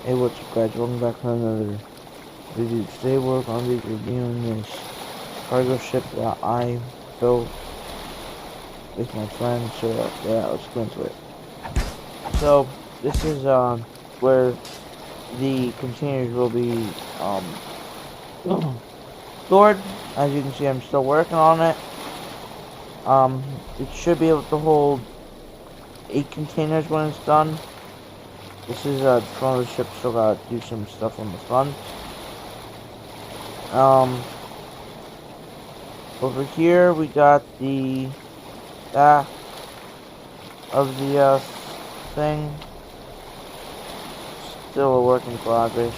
Hey, what's up guys, welcome back to another video. Today we're going to be reviewing this cargo ship that I built with my friend, so yeah, let's go into it. So, this is where the containers will be stored. As you can see, I'm still working on it. It should be able to hold 8 containers when it's done. This is the front of the ship, still gotta do some stuff on the front. Over here we got the back of the thing. Still a work in progress.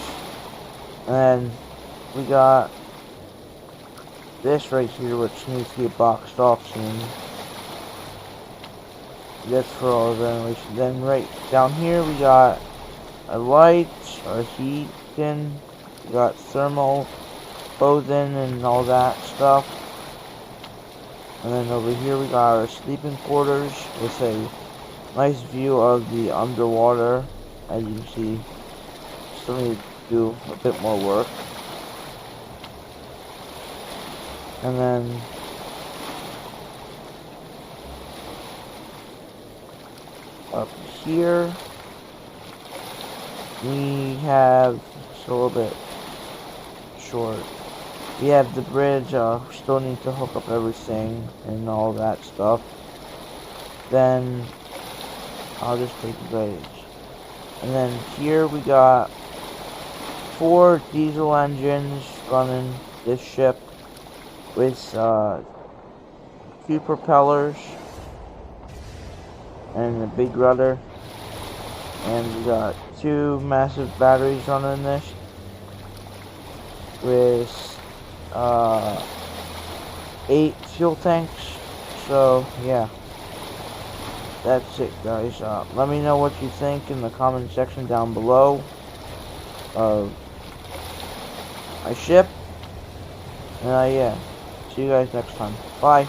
And then we got this right here, which needs to get boxed off soon. That's for all the ventilation. Then right down here we got our lights, our heating, we got thermal clothing and all that stuff. And then over here we got our sleeping quarters with a nice view of the underwater. As you can see, still need to do a bit more work. And then up here we have, it's a little bit short, we have the bridge. Still need to hook up everything and all that stuff. Then I'll just take the bridge. And then here we got 4 diesel engines running this ship with 2 propellers and a big rudder. And we got 2 massive batteries running this with 8 fuel tanks. So yeah, that's it guys. Let me know what you think in the comment section down below of my ship. And yeah, see you guys next time. Bye.